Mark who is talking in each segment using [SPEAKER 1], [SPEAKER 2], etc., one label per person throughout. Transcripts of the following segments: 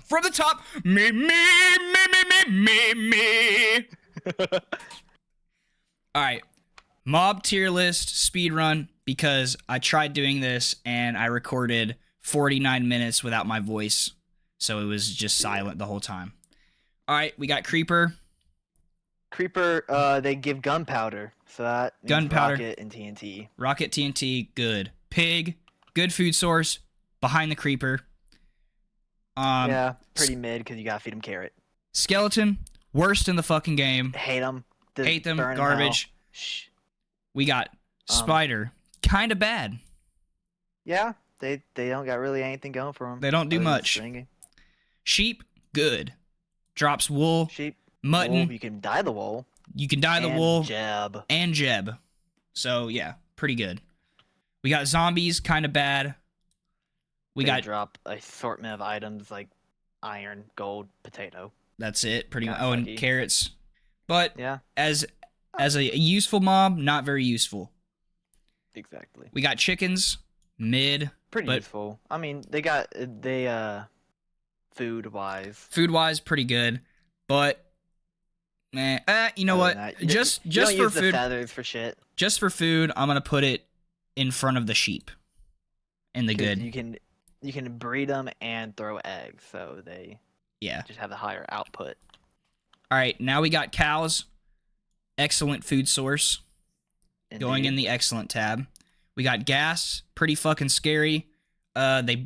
[SPEAKER 1] from the top. Me. All right. Mob tier list speed run, because I tried doing this and I recorded 49 minutes without my voice. So it was just silent the whole time. All right, we got Creeper.
[SPEAKER 2] Creeper, they give gunpowder, so that means
[SPEAKER 1] Gunpowder.
[SPEAKER 2] rocket and TNT.
[SPEAKER 1] Rocket TNT, good. Pig, good food source, behind the Creeper.
[SPEAKER 2] Yeah, pretty mid because you gotta feed them carrot.
[SPEAKER 1] Skeleton, worst in the fucking game.
[SPEAKER 2] Hate them.
[SPEAKER 1] Hate them, garbage.
[SPEAKER 2] Shh.
[SPEAKER 1] We got Spider, kind of bad.
[SPEAKER 2] Yeah, they don't got really anything going for them.
[SPEAKER 1] They don't do much. Sheep, good. Drops wool.
[SPEAKER 2] Sheep.
[SPEAKER 1] Mutton.
[SPEAKER 2] Wool, you can dye the wool.
[SPEAKER 1] You can dye the wool.
[SPEAKER 2] Jeb.
[SPEAKER 1] And Jeb. So, yeah, pretty good. We got zombies, kind of bad.
[SPEAKER 2] They drop assortment of items like iron, gold, potato.
[SPEAKER 1] That's it, pretty much. Oh,
[SPEAKER 2] sucky.
[SPEAKER 1] and carrots. But
[SPEAKER 2] yeah,
[SPEAKER 1] as a useful mob, not very useful.
[SPEAKER 2] Exactly.
[SPEAKER 1] We got chickens, mid.
[SPEAKER 2] Pretty useful. I mean, food wise,
[SPEAKER 1] pretty good, but man, you know what? Just
[SPEAKER 2] you don't
[SPEAKER 1] for
[SPEAKER 2] use
[SPEAKER 1] food,
[SPEAKER 2] the feathers for shit.
[SPEAKER 1] Just for food, I'm gonna put it in front of the sheep. In the good,
[SPEAKER 2] you can breed them and throw eggs, so they just have a higher output.
[SPEAKER 1] All right, now we got cows. Excellent food source. Indeed. Going in the excellent tab. We got gas, pretty fucking scary. They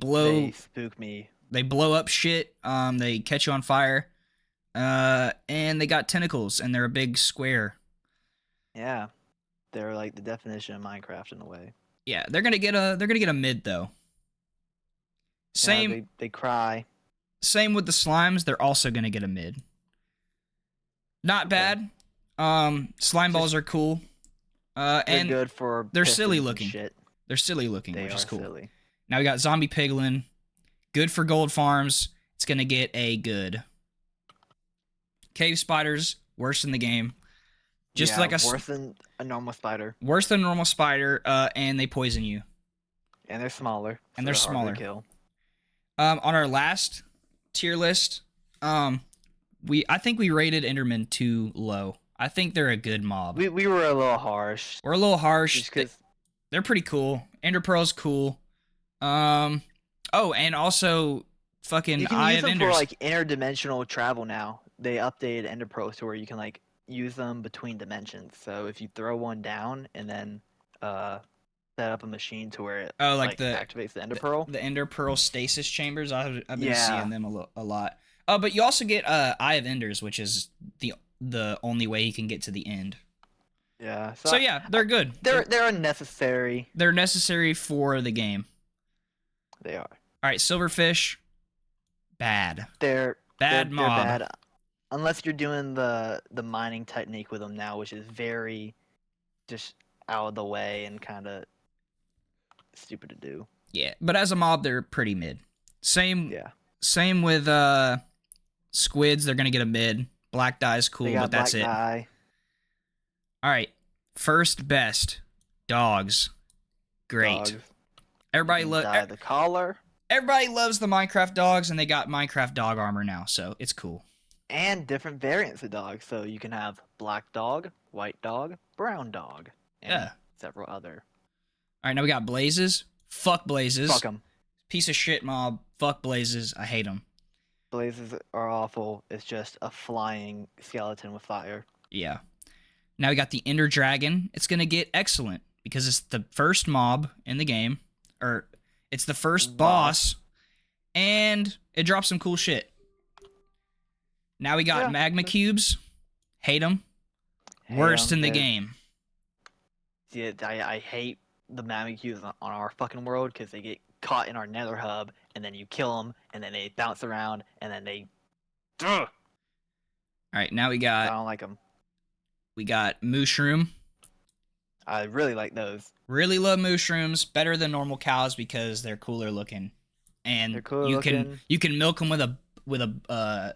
[SPEAKER 2] spook me.
[SPEAKER 1] They blow up shit. They catch you on fire. And they got tentacles, and they're a big square.
[SPEAKER 2] Yeah, they're like the definition of Minecraft in a way.
[SPEAKER 1] Yeah, they're gonna get a mid though. Same.
[SPEAKER 2] Yeah, they cry.
[SPEAKER 1] Same with the slimes. They're also gonna get a mid. Not bad. Slime balls are cool. And
[SPEAKER 2] good for
[SPEAKER 1] they're silly looking.
[SPEAKER 2] Shit.
[SPEAKER 1] They're silly looking, which is cool.
[SPEAKER 2] Silly.
[SPEAKER 1] Now we got zombie piglin. Good for gold farms. It's gonna get a good. Cave spiders, worst in the game. Just like
[SPEAKER 2] worse than a normal spider.
[SPEAKER 1] Worse than a normal spider, and they poison you.
[SPEAKER 2] And they're smaller.
[SPEAKER 1] And they're smaller.
[SPEAKER 2] To kill.
[SPEAKER 1] On our last tier list, I think we rated Enderman too low. I think they're a good mob.
[SPEAKER 2] We were a little harsh.
[SPEAKER 1] We're a little harsh.
[SPEAKER 2] Just 'cause
[SPEAKER 1] they're pretty cool. Ender Pearl's cool. Oh, and also fucking Eye of Enders. You can use them
[SPEAKER 2] for like interdimensional travel now. They updated Ender Pearls to where you can like use them between dimensions. So if you throw one down and then set up a machine to where it activates the Ender Pearl.
[SPEAKER 1] The Ender Pearl stasis chambers. I've been seeing them a lot. But you also get Eye of Enders, which is the only way you can get to the end.
[SPEAKER 2] Yeah.
[SPEAKER 1] So yeah, they're good.
[SPEAKER 2] They're unnecessary.
[SPEAKER 1] They're necessary for the game.
[SPEAKER 2] They are.
[SPEAKER 1] All right, silverfish. Bad.
[SPEAKER 2] They're
[SPEAKER 1] bad mob.
[SPEAKER 2] They're bad. Unless you're doing the mining technique with them now, which is very just out of the way and kind of stupid to do.
[SPEAKER 1] Yeah, but as a mob, they're pretty mid. Same with squids. They're gonna get a mid. Black dye's cool, but that's it.
[SPEAKER 2] Dye.
[SPEAKER 1] All right, first best dogs. Great.
[SPEAKER 2] Dogs.
[SPEAKER 1] Everybody
[SPEAKER 2] the collar.
[SPEAKER 1] Everybody loves the Minecraft dogs, and they got Minecraft dog armor now, so it's cool.
[SPEAKER 2] And different variants of dogs, so you can have black dog, white dog, brown dog, and several other.
[SPEAKER 1] All right, now we got blazes. Fuck blazes.
[SPEAKER 2] Fuck them.
[SPEAKER 1] Piece of shit mob. Fuck blazes. I hate them.
[SPEAKER 2] Blazes are awful. It's just a flying skeleton with fire.
[SPEAKER 1] Yeah. Now we got the Ender Dragon. It's gonna get excellent because it's the first mob in the game, or it's the first boss, and it drops some cool shit. Now we got magma cubes. Hate them. Worst in the game.
[SPEAKER 2] Yeah, I hate the magma cubes on our fucking world because they get caught in our nether hub, and then you kill them, and then they bounce around, and then they...
[SPEAKER 1] All right, now we got...
[SPEAKER 2] I don't like them.
[SPEAKER 1] We got mushroom.
[SPEAKER 2] I really like those.
[SPEAKER 1] Really love mushrooms. Better than normal cows because they're cooler looking. And you can milk them with a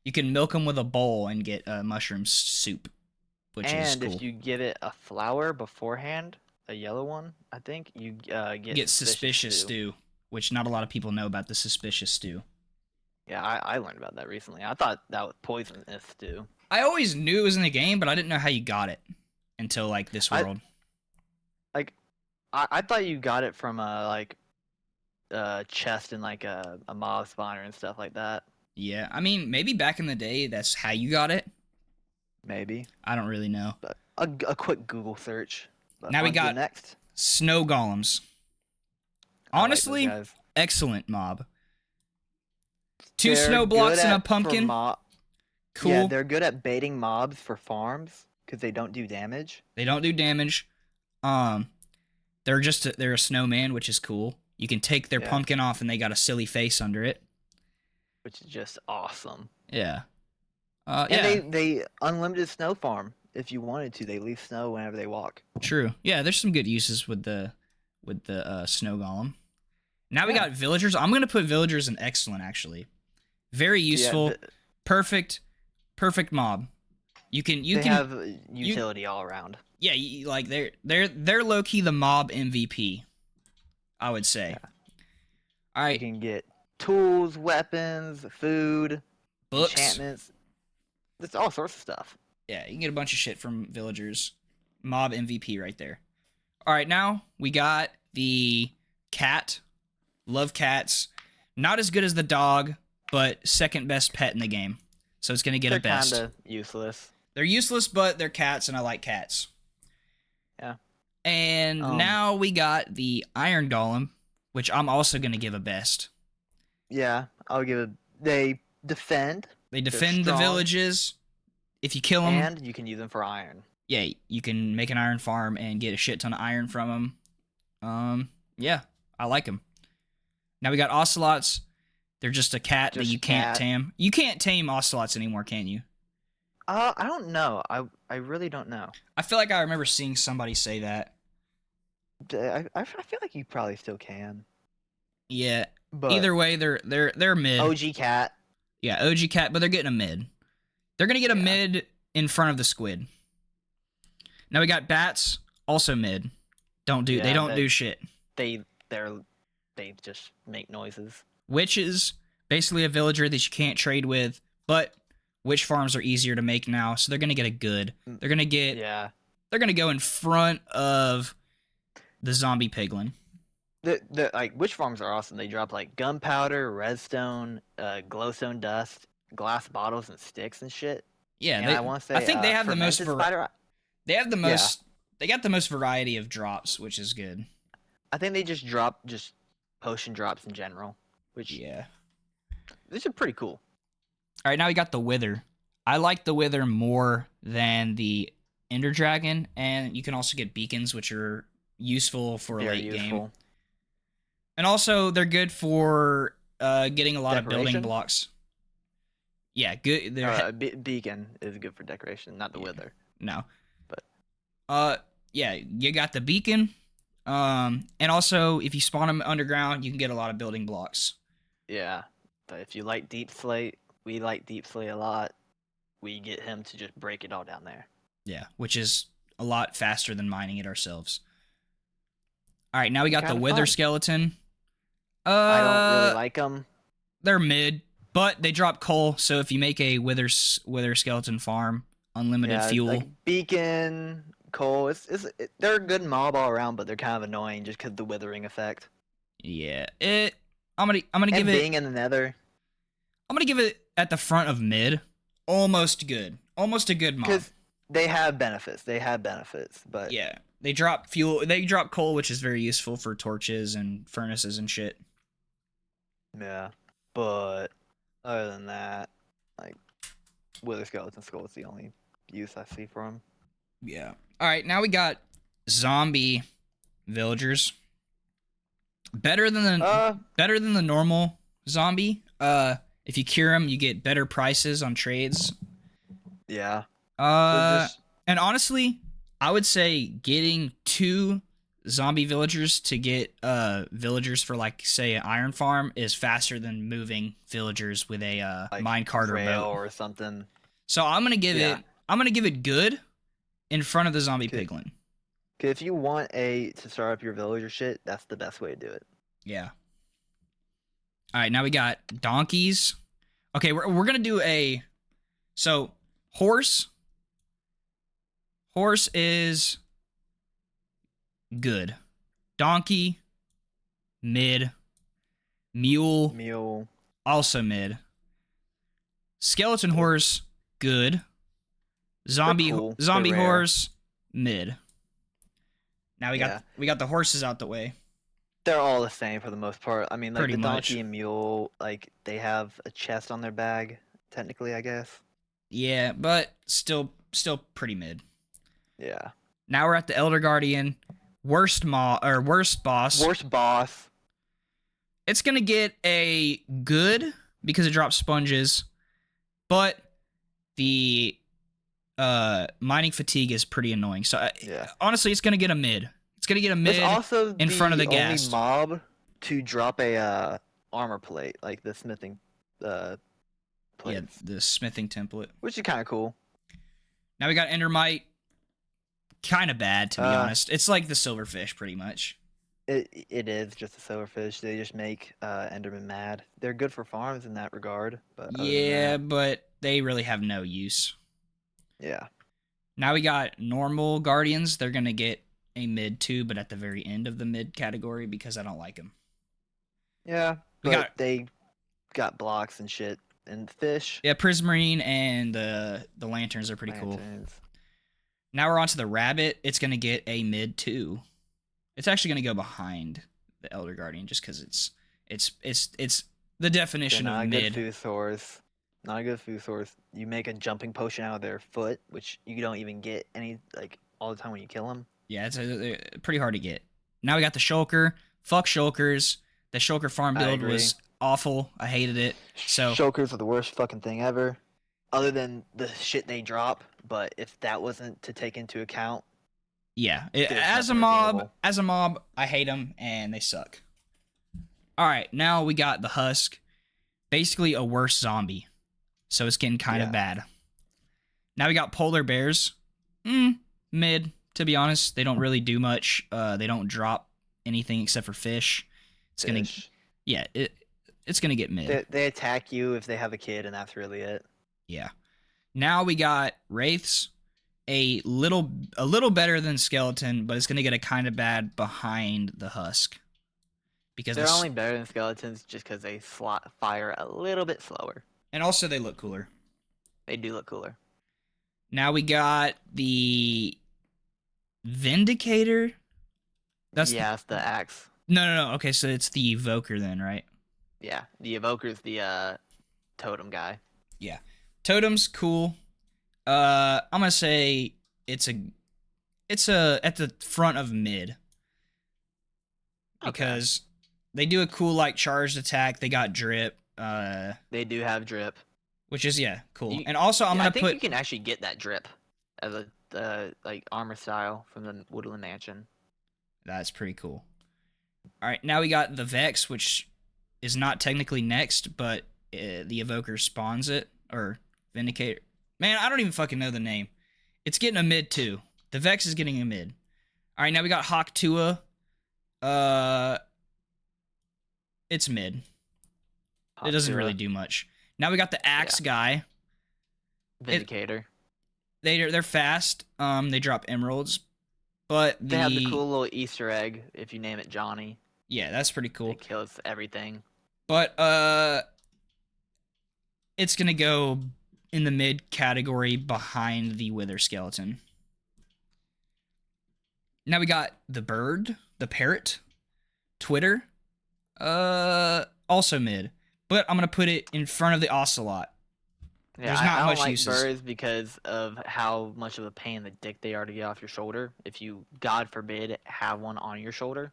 [SPEAKER 1] you can milk them with a bowl and get mushroom soup, which is cool.
[SPEAKER 2] And if you give it a flower beforehand, a yellow one, I think, you get
[SPEAKER 1] suspicious stew, which not a lot of people know about the suspicious stew.
[SPEAKER 2] Yeah, I learned about that recently. I thought that was poisonous too.
[SPEAKER 1] I always knew it was in the game, but I didn't know how you got it until like this
[SPEAKER 2] I
[SPEAKER 1] world.
[SPEAKER 2] like I thought you got it from a chest in like a mob spawner and stuff like that.
[SPEAKER 1] Yeah, I mean, maybe back in the day that's how you got it.
[SPEAKER 2] Maybe.
[SPEAKER 1] I don't really know.
[SPEAKER 2] But a quick Google search. But
[SPEAKER 1] Now we
[SPEAKER 2] on to the
[SPEAKER 1] got
[SPEAKER 2] next.
[SPEAKER 1] snow golems.
[SPEAKER 2] I like those
[SPEAKER 1] Honestly,
[SPEAKER 2] guys.
[SPEAKER 1] excellent mob. Two
[SPEAKER 2] They're
[SPEAKER 1] snow blocks
[SPEAKER 2] good
[SPEAKER 1] and a
[SPEAKER 2] at- for
[SPEAKER 1] pumpkin.
[SPEAKER 2] Yeah,
[SPEAKER 1] Cool.
[SPEAKER 2] they're good at baiting mobs for farms because they don't do damage.
[SPEAKER 1] They don't do damage. Um, they're a snowman, which is cool. You can take their
[SPEAKER 2] Yeah.
[SPEAKER 1] pumpkin off, and they got a silly face under it.
[SPEAKER 2] Which is just awesome.
[SPEAKER 1] Yeah.
[SPEAKER 2] And
[SPEAKER 1] Yeah.
[SPEAKER 2] they unlimited snow farm if you wanted to. They leave snow whenever they walk.
[SPEAKER 1] True. Yeah. There's some good uses with the snow golem. Now we
[SPEAKER 2] Yeah.
[SPEAKER 1] got villagers. I'm gonna put villagers in excellent. Actually, very useful.
[SPEAKER 2] Yeah,
[SPEAKER 1] Perfect mob. You can
[SPEAKER 2] they have utility all around.
[SPEAKER 1] yeah, like they're low key the mob MVP, I would say.
[SPEAKER 2] Yeah.
[SPEAKER 1] All
[SPEAKER 2] You
[SPEAKER 1] right,
[SPEAKER 2] can get tools, weapons, food,
[SPEAKER 1] books.
[SPEAKER 2] enchantments. There's all sorts of stuff.
[SPEAKER 1] Yeah, you can get a bunch of shit from villagers. Mob MVP right there. All right, now we got the cat. Love cats. Not as good as the dog, but second best pet in the game. So it's gonna get
[SPEAKER 2] They're
[SPEAKER 1] a best.
[SPEAKER 2] kind of useless.
[SPEAKER 1] They're useless, but they're cats, and I like cats.
[SPEAKER 2] Yeah.
[SPEAKER 1] And now we got the Iron Golem, which I'm also going to give a best.
[SPEAKER 2] Yeah, I'll give it. They defend.
[SPEAKER 1] They defend the
[SPEAKER 2] strong.
[SPEAKER 1] villages. If you kill them,
[SPEAKER 2] And you can use them for iron.
[SPEAKER 1] yeah, you can make an iron farm and get a shit ton of iron from them. Yeah, I like them. Now we got ocelots. They're just a cat that
[SPEAKER 2] Just
[SPEAKER 1] you can't
[SPEAKER 2] cat.
[SPEAKER 1] tame. You can't tame ocelots anymore, can you?
[SPEAKER 2] I don't know. I really don't know.
[SPEAKER 1] I feel like I remember seeing somebody say that.
[SPEAKER 2] I feel like you probably still can.
[SPEAKER 1] Yeah.
[SPEAKER 2] But
[SPEAKER 1] Either way, they're mid.
[SPEAKER 2] OG cat.
[SPEAKER 1] Yeah, OG cat, but they're getting a mid. They're gonna get a
[SPEAKER 2] Yeah.
[SPEAKER 1] mid in front of the squid. Now we got bats, also mid. They
[SPEAKER 2] Yeah,
[SPEAKER 1] don't do shit.
[SPEAKER 2] They just make noises.
[SPEAKER 1] Witches, basically a villager that you can't trade with, but witch farms are easier to make now, so they're gonna get a good. They're gonna get.
[SPEAKER 2] Yeah.
[SPEAKER 1] They're gonna go in front of the zombie piglin.
[SPEAKER 2] The like witch farms are awesome. They drop like gunpowder, redstone, glowstone dust, glass bottles and sticks and shit.
[SPEAKER 1] Yeah,
[SPEAKER 2] And I want to say
[SPEAKER 1] I think they have the most.
[SPEAKER 2] fermented spider.
[SPEAKER 1] They have the most. They got the most variety of drops, which is good.
[SPEAKER 2] I think they just drop just potion drops in general, which
[SPEAKER 1] Yeah.
[SPEAKER 2] these are pretty cool.
[SPEAKER 1] All right, now we got the Wither. I like the Wither more than the Ender Dragon, and you can also get beacons, which are useful for a
[SPEAKER 2] Very
[SPEAKER 1] late game.
[SPEAKER 2] useful.
[SPEAKER 1] And also, they're good for getting a lot of building
[SPEAKER 2] Decoration?
[SPEAKER 1] blocks. Yeah, good. They're
[SPEAKER 2] Beacon is good for decoration, not the
[SPEAKER 1] Yeah.
[SPEAKER 2] wither.
[SPEAKER 1] no,
[SPEAKER 2] But
[SPEAKER 1] yeah, you got the beacon. And also, if you spawn them underground, you can get a lot of building blocks.
[SPEAKER 2] yeah, but if you like Deep Slate, we like Deep Slate a lot. We get him to just break it all down there.
[SPEAKER 1] Yeah, which is a lot faster than mining it ourselves. All right, now we got the
[SPEAKER 2] Kinda
[SPEAKER 1] Wither
[SPEAKER 2] fun.
[SPEAKER 1] skeleton.
[SPEAKER 2] I don't really like them.
[SPEAKER 1] They're mid, but they drop coal. So if you make a wither skeleton farm, unlimited fuel.
[SPEAKER 2] Like Beacon, Coal. They're a good mob all around, but they're kind of annoying just because the withering effect.
[SPEAKER 1] Yeah, I'm gonna
[SPEAKER 2] And
[SPEAKER 1] give it.
[SPEAKER 2] being in the Nether,
[SPEAKER 1] I'm gonna give it at the front of mid. Almost good. Almost a good mob.
[SPEAKER 2] because they have benefits. But
[SPEAKER 1] Yeah, they drop fuel. They drop coal, which is very useful for torches and furnaces and shit.
[SPEAKER 2] yeah. But other than that, like Wither Skeleton Skull is the only use I see for them.
[SPEAKER 1] Yeah. All right, now we got zombie villagers. Better than the normal zombie. If you cure them, you get better prices on trades.
[SPEAKER 2] Yeah.
[SPEAKER 1] And honestly, I would say getting 2 zombie villagers to get villagers for, like, say, an iron farm is faster than moving villagers with a
[SPEAKER 2] like
[SPEAKER 1] minecart or
[SPEAKER 2] rail
[SPEAKER 1] boat.
[SPEAKER 2] or something.
[SPEAKER 1] So I'm gonna give it good in front of the zombie
[SPEAKER 2] Okay.
[SPEAKER 1] piglin.
[SPEAKER 2] 'Cause if you want to start up your villager shit, that's the best way to do it.
[SPEAKER 1] Yeah. All right, now we got donkeys. Okay, we're gonna do so horse. Horse is good. Donkey, mid. Mule, also mid. Skeleton horse, good. Zombie horse, mid. Now we got the horses out the way.
[SPEAKER 2] They're all the same for the most part. I mean, like
[SPEAKER 1] Pretty
[SPEAKER 2] the
[SPEAKER 1] much.
[SPEAKER 2] donkey and mule, like they have a chest on their bag, technically, I guess.
[SPEAKER 1] Yeah, but still pretty mid.
[SPEAKER 2] Yeah.
[SPEAKER 1] Now we're at the Elder Guardian. Worst boss.
[SPEAKER 2] Worst boss.
[SPEAKER 1] It's gonna get a good because it drops sponges, but the mining fatigue is pretty annoying. So honestly, it's gonna get a mid. It's gonna get a mid.
[SPEAKER 2] It's also
[SPEAKER 1] in front of the gas.
[SPEAKER 2] Only mob to drop a armor plate, like the smithing plates.
[SPEAKER 1] Yeah, the smithing template,
[SPEAKER 2] which is kind of cool.
[SPEAKER 1] Now we got Endermite. Kind of bad, to be honest. It's like the silverfish, pretty much.
[SPEAKER 2] It is just a silverfish. They just make Enderman mad. They're good for farms in that regard, but
[SPEAKER 1] yeah, but they really have no use.
[SPEAKER 2] Yeah.
[SPEAKER 1] Now we got normal guardians. They're gonna get a mid too, but at the very end of the mid category because I don't like them.
[SPEAKER 2] Yeah, they got blocks and shit and fish.
[SPEAKER 1] Yeah, Prismarine and the lanterns are pretty cool. Now we're on to the rabbit. It's gonna get a mid too. It's actually gonna go behind the Elder Guardian just because it's the definition of mid.
[SPEAKER 2] Not a good food source. You make a jumping potion out of their foot, which you don't even get any all the time when you kill them.
[SPEAKER 1] Yeah, it's pretty hard to get. Now we got the Shulker. Fuck Shulkers. The Shulker farm build was awful. I hated it. So
[SPEAKER 2] Shulkers are the worst fucking thing ever. Other than the shit they drop, but if that wasn't to take into account,
[SPEAKER 1] yeah, as a mob, I hate them and they suck. All right, now we got the Husk, basically a worse zombie, so it's getting kind of bad. Now we got polar bears, mid. To be honest, they don't really do much. They don't drop anything except for fish. It's gonna get mid.
[SPEAKER 2] They attack you if they have a kid, and that's really it.
[SPEAKER 1] Yeah. Now we got wraiths, a little better than skeleton, but it's gonna get a kind of bad behind the Husk because
[SPEAKER 2] they're only better than skeletons just because they fire a little bit slower,
[SPEAKER 1] and also they look cooler.
[SPEAKER 2] They do look cooler.
[SPEAKER 1] Now we got the Vindicator.
[SPEAKER 2] It's the axe.
[SPEAKER 1] No. Okay, so it's the evoker then, right?
[SPEAKER 2] Yeah, the evoker's the totem guy.
[SPEAKER 1] Yeah. Totem's cool. I'm gonna say it's at the front of mid because they do a cool charged attack. They got drip.
[SPEAKER 2] They do have drip,
[SPEAKER 1] which is cool. And also I think
[SPEAKER 2] you can actually get that drip as a armor style from the Woodland Mansion.
[SPEAKER 1] That's pretty cool. All right, now we got the Vex, which is not technically next, but the evoker spawns it or Vindicator. Man, I don't even fucking know the name. It's getting a mid too. The Vex is getting a mid. All right, now we got Hawk Tua. It's mid. It doesn't really do much. Now we got the Axe guy.
[SPEAKER 2] Vindicator.
[SPEAKER 1] They're fast. They drop emeralds, but
[SPEAKER 2] they have the cool little Easter egg if you name it Johnny.
[SPEAKER 1] Yeah, that's pretty cool.
[SPEAKER 2] It kills everything.
[SPEAKER 1] But it's gonna go in the mid category behind the Wither Skeleton. Now we got the bird, the parrot, Twitter, also mid. But I'm gonna put it in front of the ocelot.
[SPEAKER 2] Yeah, there's not much uses. I don't like birds because of how much of a pain in the dick they are to get off your shoulder. If you, God forbid, have one on your shoulder,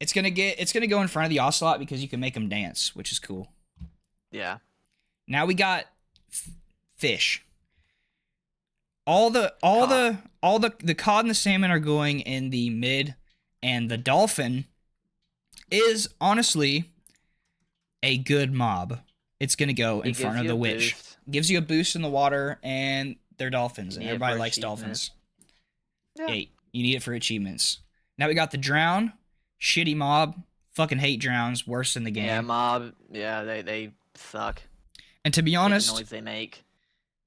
[SPEAKER 1] it's gonna go in front of the ocelot because you can make them dance, which is cool.
[SPEAKER 2] Yeah. Now
[SPEAKER 1] we got fish. All the cod and the salmon are going in the mid, and the dolphin is honestly a good mob. It's gonna go in front of the witch. Gives you a boost in the water, and they're dolphins, and everybody likes dolphins. Yeah, you need it for achievements. Now we got the drown, shitty mob. Fucking hate drowns, worst in the game.
[SPEAKER 2] Yeah, mob. Yeah, they suck.
[SPEAKER 1] And to be honest,
[SPEAKER 2] the noise they make.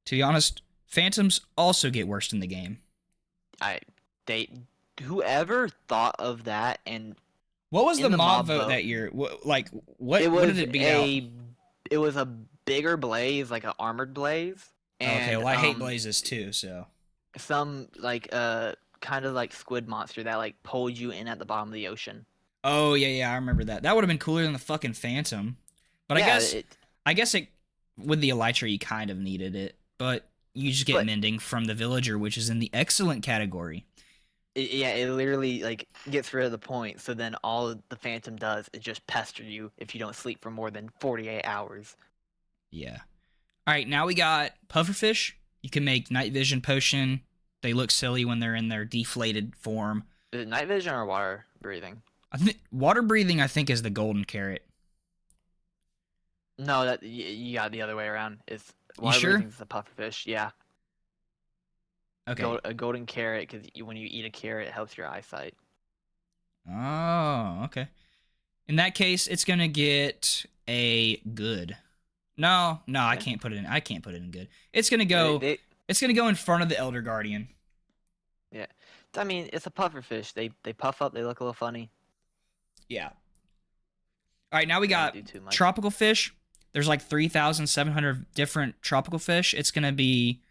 [SPEAKER 1] To be honest, phantoms also get worse in the game.
[SPEAKER 2] Whoever thought of that and
[SPEAKER 1] what was the mob vote that year? What did it beat out?
[SPEAKER 2] It was a bigger blaze, like an armored blaze. And,
[SPEAKER 1] okay, well I hate blazes too, so
[SPEAKER 2] some like kind of like squid monster that like pulled you in at the bottom of the ocean.
[SPEAKER 1] Oh yeah, I remember that. That would have been cooler than the fucking phantom. But yeah, I guess it with the elytra you kind of needed it, but you just get mending from the villager, which is in the excellent category.
[SPEAKER 2] It literally like gets rid of the point. So then all the phantom does is just pester you if you don't sleep for more than 48 hours.
[SPEAKER 1] Yeah. All right, now we got pufferfish. You can make night vision potion. They look silly when they're in their deflated form.
[SPEAKER 2] Is it night vision or water breathing?
[SPEAKER 1] I think water breathing. I think is the golden carrot.
[SPEAKER 2] No, that you got the other way around. It's water breathing is the pufferfish. Yeah.
[SPEAKER 1] Okay.
[SPEAKER 2] A golden carrot, because when you eat a carrot, it helps your eyesight.
[SPEAKER 1] Oh, okay. In that case, it's gonna get a good. No, okay. I can't put it in. I can't put it in good. It's gonna go. It's gonna go in front of the Elder Guardian.
[SPEAKER 2] Yeah, I mean it's a pufferfish. They puff up. They look a little funny.
[SPEAKER 1] Yeah. All right, now we got tropical fish. There's like 3,700 different tropical fish. It's gonna be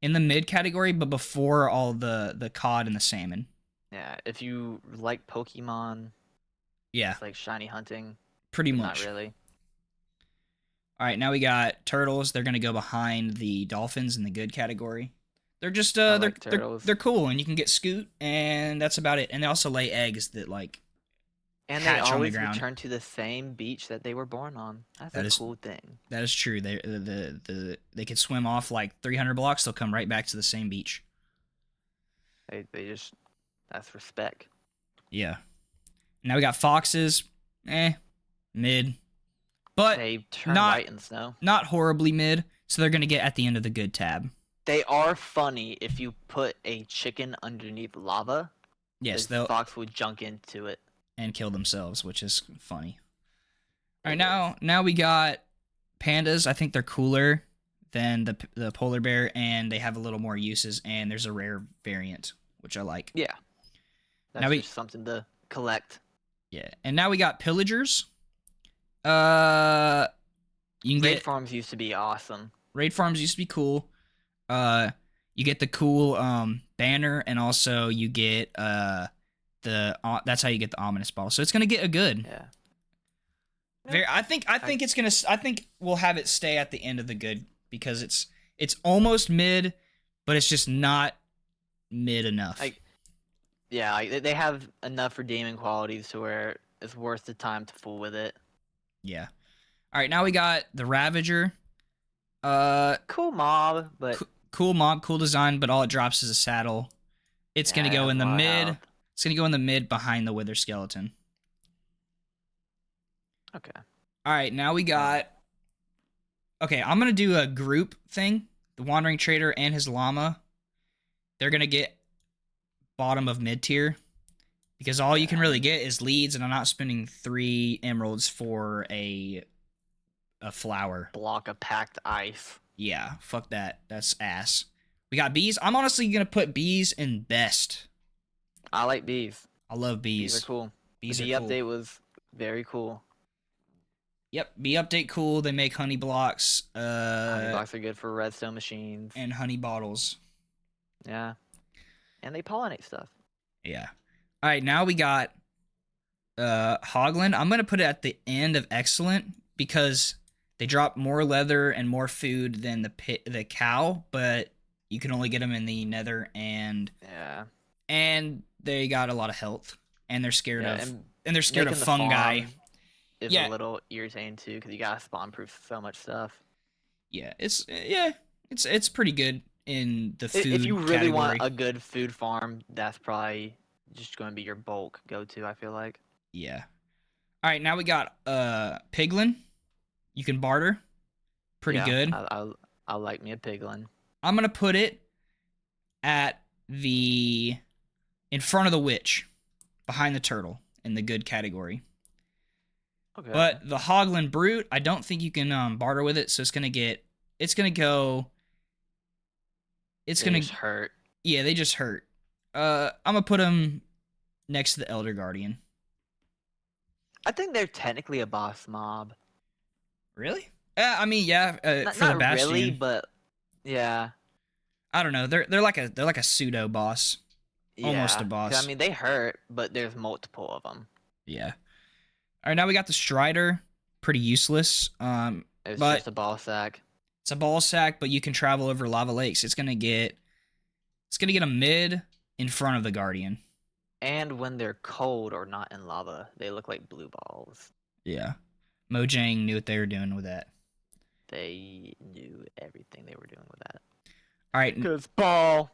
[SPEAKER 1] in the mid category, but before all the cod and the salmon.
[SPEAKER 2] Yeah, if you like Pokemon,
[SPEAKER 1] yeah,
[SPEAKER 2] it's like shiny hunting.
[SPEAKER 1] Pretty much.
[SPEAKER 2] Not really.
[SPEAKER 1] All right, now we got turtles. They're gonna go behind the dolphins in the good category. They're just they're cool, and you can get Scoot, and that's about it. And they also lay eggs that like.
[SPEAKER 2] And they always return to the same beach that they were born on. That's a cool thing.
[SPEAKER 1] That is true. They could swim off like 300 blocks. They'll come right back to the same beach.
[SPEAKER 2] That's respect.
[SPEAKER 1] Yeah. Now we got foxes. Mid. But
[SPEAKER 2] they turn white in the snow.
[SPEAKER 1] Not horribly mid. So they're gonna get at the end of the good tab.
[SPEAKER 2] They are funny if you put a chicken underneath lava.
[SPEAKER 1] Yes,
[SPEAKER 2] the fox would jump into it
[SPEAKER 1] and kill themselves, which is funny. All right, now we got pandas. I think they're cooler than the polar bear, and they have a little more uses. And there's a rare variant, which I like.
[SPEAKER 2] Yeah, that's just something to collect.
[SPEAKER 1] Yeah, and now we got pillagers. You can
[SPEAKER 2] raid farms used to be awesome.
[SPEAKER 1] Raid farms used to be cool. You get the cool banner, and also you get that's how you get the ominous ball. So it's gonna get a good.
[SPEAKER 2] Yeah.
[SPEAKER 1] I think we'll have it stay at the end of the good because it's almost mid, but it's just not mid enough.
[SPEAKER 2] They have enough redeeming qualities to where it's worth the time to fool with it.
[SPEAKER 1] Yeah. All right, now we got the Ravager.
[SPEAKER 2] Cool mob, but
[SPEAKER 1] cool mob, cool design, but all it drops is a saddle. It's gonna go in the mid. It's going to go in the mid behind the Wither Skeleton.
[SPEAKER 2] Okay.
[SPEAKER 1] All right, now we got... Okay, I'm going to do a group thing. The Wandering Trader and his llama. They're going to get bottom of mid tier. Because all you can really get is leads, and I'm not spending 3 emeralds for a flower.
[SPEAKER 2] Block of packed ice.
[SPEAKER 1] Yeah, fuck that. That's ass. We got bees. I'm honestly going to put bees in best.
[SPEAKER 2] I like bees.
[SPEAKER 1] I love bees.
[SPEAKER 2] Bees are cool. The update was very cool.
[SPEAKER 1] Yep, bee update cool. They make honey blocks.
[SPEAKER 2] Honey blocks are good for redstone machines.
[SPEAKER 1] And honey bottles.
[SPEAKER 2] Yeah. And they pollinate stuff.
[SPEAKER 1] Yeah. All right, now we got Hoglin. I'm going to put it at the end of excellent because they drop more leather and more food than the cow, but you can only get them in the nether and they got a lot of health, and they're scared of fungi.
[SPEAKER 2] Is a little irritating too because you gotta spawn proof so much stuff.
[SPEAKER 1] Yeah, it's pretty good in the food.
[SPEAKER 2] If you really want a good food farm, that's probably just going to be your bulk go-to. I feel like.
[SPEAKER 1] Yeah. All right, now we got Piglin. You can barter. Pretty good.
[SPEAKER 2] I like me a Piglin.
[SPEAKER 1] I'm gonna put it at in front of the witch, behind the turtle, in the good category.
[SPEAKER 2] Okay.
[SPEAKER 1] But the Hoglin Brute, I don't think you can barter with it, so it's gonna go. It's
[SPEAKER 2] They
[SPEAKER 1] gonna
[SPEAKER 2] just hurt.
[SPEAKER 1] Yeah, they just hurt. I'm gonna put them next to the Elder Guardian.
[SPEAKER 2] I think they're technically a boss mob.
[SPEAKER 1] Really? I mean, yeah. For the
[SPEAKER 2] Not
[SPEAKER 1] Bastion,
[SPEAKER 2] really, but yeah.
[SPEAKER 1] I don't know. They're like a pseudo boss, almost a
[SPEAKER 2] Yeah. 'Cause, I
[SPEAKER 1] boss.
[SPEAKER 2] mean, they hurt, but there's multiple of them.
[SPEAKER 1] Yeah. All right, now we got the Strider. Pretty useless.
[SPEAKER 2] It's
[SPEAKER 1] But
[SPEAKER 2] just a ball sack.
[SPEAKER 1] it's a ball sack, but you can travel over lava lakes. It's gonna get a mid in front of the Guardian.
[SPEAKER 2] And when they're cold or not in lava, they look like blue balls.
[SPEAKER 1] Yeah. Mojang knew what they were doing with that.
[SPEAKER 2] They knew everything they were doing with that.
[SPEAKER 1] All right.
[SPEAKER 2] Cause ball.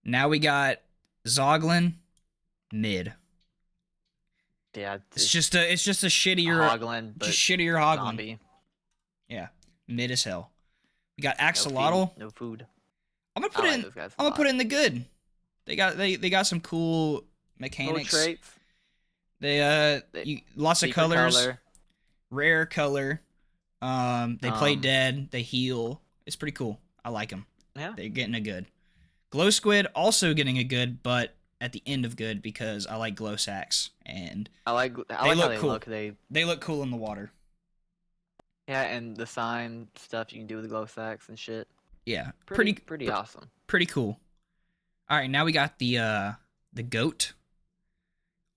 [SPEAKER 1] Now we got Zoglin mid.
[SPEAKER 2] Yeah.
[SPEAKER 1] It's just a shittier
[SPEAKER 2] Hoglin, but
[SPEAKER 1] just shittier Hoglin.
[SPEAKER 2] zombie.
[SPEAKER 1] Yeah. Mid as hell. We got Axolotl.
[SPEAKER 2] No food.
[SPEAKER 1] I'm gonna put it in. I'm gonna put it in the good. They got some cool mechanics.
[SPEAKER 2] Cool traits.
[SPEAKER 1] Lots of colors,
[SPEAKER 2] color.
[SPEAKER 1] rare color. They play dead. They heal. It's pretty cool. I like them.
[SPEAKER 2] Yeah.
[SPEAKER 1] They're getting a good. Glow Squid also getting a good, but at the end of good because I like glow sacks and
[SPEAKER 2] I like
[SPEAKER 1] how
[SPEAKER 2] they
[SPEAKER 1] cool.
[SPEAKER 2] look.
[SPEAKER 1] They look cool in the water.
[SPEAKER 2] Yeah, and the sign stuff you can do with the glow sacks and shit.
[SPEAKER 1] Yeah,
[SPEAKER 2] pretty awesome.
[SPEAKER 1] Pretty cool. All right, now we got the goat.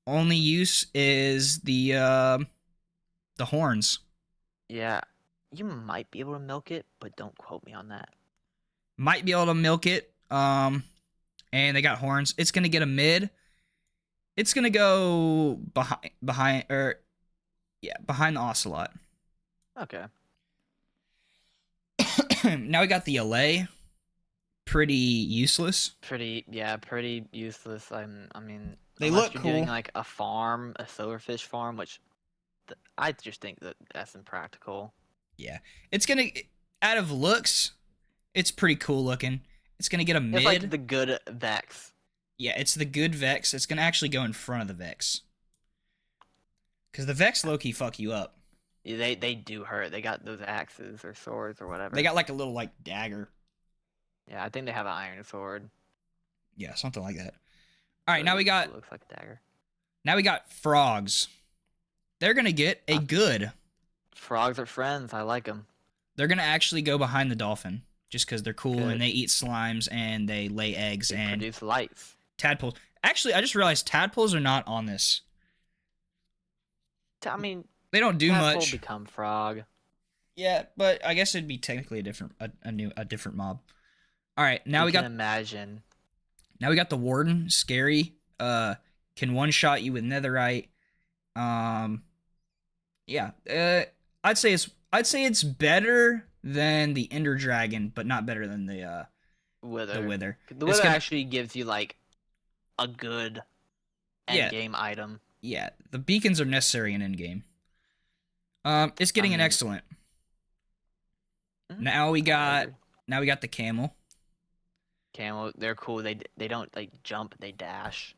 [SPEAKER 1] Only use is the horns.
[SPEAKER 2] Yeah, you might be able to milk it, but don't quote me on that.
[SPEAKER 1] Might be able to milk it. And they got horns. It's gonna get a mid. It's gonna go behind the ocelot.
[SPEAKER 2] Okay.
[SPEAKER 1] Now we got the LA. Pretty useless.
[SPEAKER 2] Pretty useless. I mean,
[SPEAKER 1] they
[SPEAKER 2] unless
[SPEAKER 1] look
[SPEAKER 2] you're
[SPEAKER 1] cool.
[SPEAKER 2] Doing like a farm, a silverfish farm, which I just think that's impractical.
[SPEAKER 1] Yeah, it's gonna. Out of looks, it's pretty cool looking. It's gonna get a mid.
[SPEAKER 2] It's like the good Vex.
[SPEAKER 1] Yeah, it's the good Vex. It's gonna actually go in front of the Vex. Cause the Vex low-key fuck you up.
[SPEAKER 2] Yeah, they do hurt. They got those axes or swords or whatever.
[SPEAKER 1] They got like a little like dagger.
[SPEAKER 2] Yeah, I think they have an iron sword.
[SPEAKER 1] Yeah, something like that. All right, now we got.
[SPEAKER 2] Looks like a dagger.
[SPEAKER 1] Now we got frogs. They're gonna get a good.
[SPEAKER 2] Frogs are friends. I like them.
[SPEAKER 1] They're gonna actually go behind the dolphin just because they're cool and they eat slimes and they lay eggs and
[SPEAKER 2] produce lights.
[SPEAKER 1] Tadpoles. Actually, I just realized tadpoles are not on this.
[SPEAKER 2] I mean,
[SPEAKER 1] they don't do much.
[SPEAKER 2] Become frog.
[SPEAKER 1] Yeah, but I guess it'd be technically a different mob. All right, now we got.
[SPEAKER 2] Imagine.
[SPEAKER 1] Now we got the warden, scary. Can one shot you with netherite. Yeah. I'd say it's better than the Ender Dragon, but not better than the
[SPEAKER 2] Wither.
[SPEAKER 1] The Wither.
[SPEAKER 2] The Wither actually gives you like a good end game item.
[SPEAKER 1] Yeah, the beacons are necessary in end game. It's getting an excellent. Now we got the camel.
[SPEAKER 2] Camel, they're cool. They don't like jump, they dash.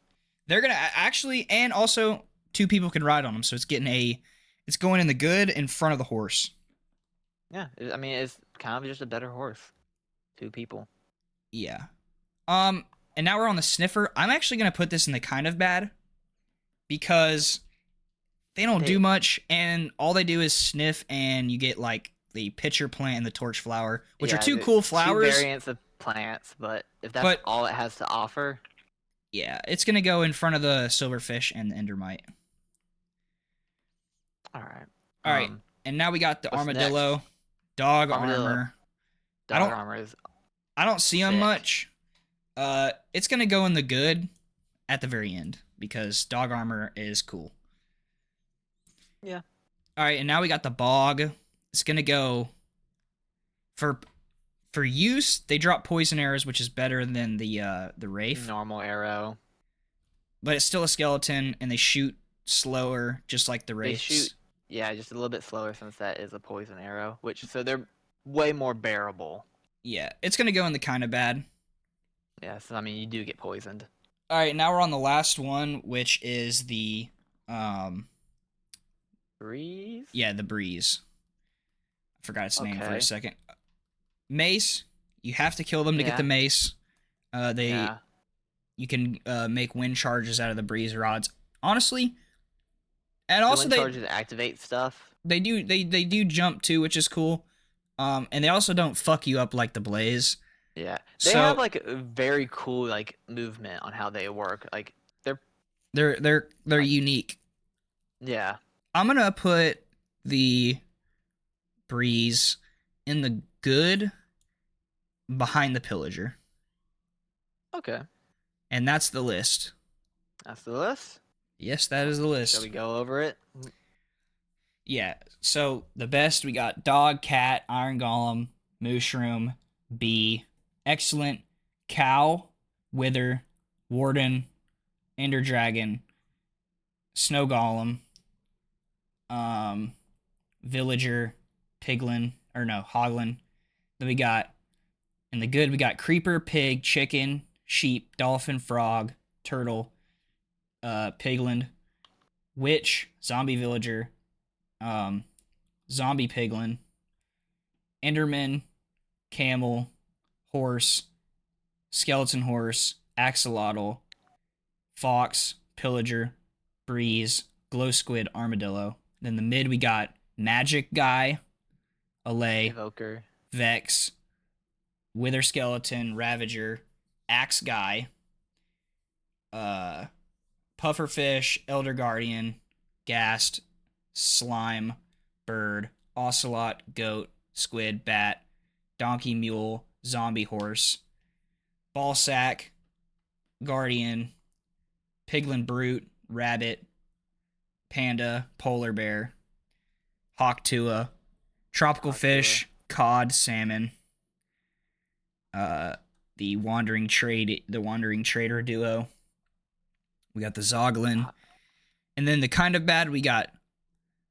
[SPEAKER 1] They're gonna actually, and also 2 people can ride on them, so it's going in the good in front of the horse.
[SPEAKER 2] Yeah, I mean it's kind of just a better horse. 2 people.
[SPEAKER 1] Yeah. And now we're on the sniffer. I'm actually gonna put this in the kind of bad because they don't do much, and all they do is sniff, and you get like the pitcher plant and the torch flower, which are 2 cool flowers.
[SPEAKER 2] 2 variants of plants, but if that's all it has to offer.
[SPEAKER 1] Yeah, it's gonna go in front of the silverfish and the endermite.
[SPEAKER 2] All right.
[SPEAKER 1] All right, and now we got the armadillo, next? Dog armor.
[SPEAKER 2] Dog armor is.
[SPEAKER 1] I don't see them much. It's gonna go in the good at the very end because dog armor is cool.
[SPEAKER 2] Yeah.
[SPEAKER 1] All right, and now we got the bog. It's gonna go for use. They drop poison arrows, which is better than the Wraith.
[SPEAKER 2] Normal arrow.
[SPEAKER 1] But it's still a skeleton, and they shoot slower, just like the Wraiths.
[SPEAKER 2] They shoot, just a little bit slower since that is a poison arrow. So they're way more bearable.
[SPEAKER 1] Yeah, it's gonna go in the kind of bad.
[SPEAKER 2] Yeah, so I mean you do get poisoned.
[SPEAKER 1] All right, now we're on the last one, which is the
[SPEAKER 2] Breeze?
[SPEAKER 1] Yeah, the breeze. I forgot its name for a
[SPEAKER 2] Okay.
[SPEAKER 1] second. Mace. You have to kill them to get the
[SPEAKER 2] Yeah.
[SPEAKER 1] mace.
[SPEAKER 2] Yeah.
[SPEAKER 1] You can make wind charges out of the breeze rods. Honestly, and
[SPEAKER 2] The
[SPEAKER 1] also
[SPEAKER 2] wind charges activate stuff.
[SPEAKER 1] they do jump too, which is cool. And they also don't fuck you up like the blaze.
[SPEAKER 2] Yeah. They have
[SPEAKER 1] So
[SPEAKER 2] like a very cool like movement on how they work. Like they're
[SPEAKER 1] they're
[SPEAKER 2] like,
[SPEAKER 1] unique.
[SPEAKER 2] yeah.
[SPEAKER 1] I'm gonna put the breeze in the good behind the pillager,
[SPEAKER 2] Okay.
[SPEAKER 1] and that's the list.
[SPEAKER 2] That's the list.
[SPEAKER 1] Yes, that is the
[SPEAKER 2] Shall
[SPEAKER 1] list.
[SPEAKER 2] we go over it?
[SPEAKER 1] Yeah. So the best we got dog, cat, iron golem, mushroom, bee, excellent, cow, wither, warden, ender dragon, snow golem, villager, piglin, or no, hoglin. Then we got in the good we got creeper, pig, chicken, sheep, dolphin, frog, turtle, piglin, witch, zombie villager, zombie piglin, enderman, camel, horse, skeleton horse, axolotl, fox, pillager, breeze, glow squid, armadillo. Then the mid we got magic guy, allay,
[SPEAKER 2] Evoker.
[SPEAKER 1] vex, wither skeleton, ravager, axe guy, pufferfish, elder guardian, ghast, slime, bird, ocelot, goat, squid, bat, donkey, mule, zombie, horse, ballsack, guardian, piglin, brute, rabbit, panda, polar bear, hawktua, tropical fish, cod, salmon, the wandering trader duo. We got the zoglin, and then the kind of bad we got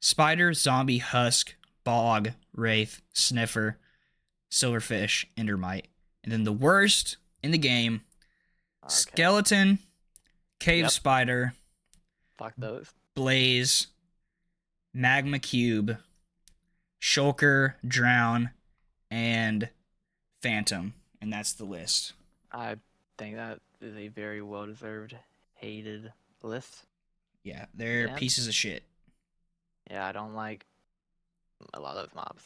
[SPEAKER 1] spider, zombie, husk, bog, wraith, sniffer, silverfish, endermite, and then the worst in the game: skeleton, cave spider,
[SPEAKER 2] fuck those,
[SPEAKER 1] blaze, magma cube, shulker, drown, and phantom. And that's the list.
[SPEAKER 2] I think that is a very well-deserved hated list.
[SPEAKER 1] Yeah, they're pieces of shit.
[SPEAKER 2] Yeah, I don't like a lot of those mobs.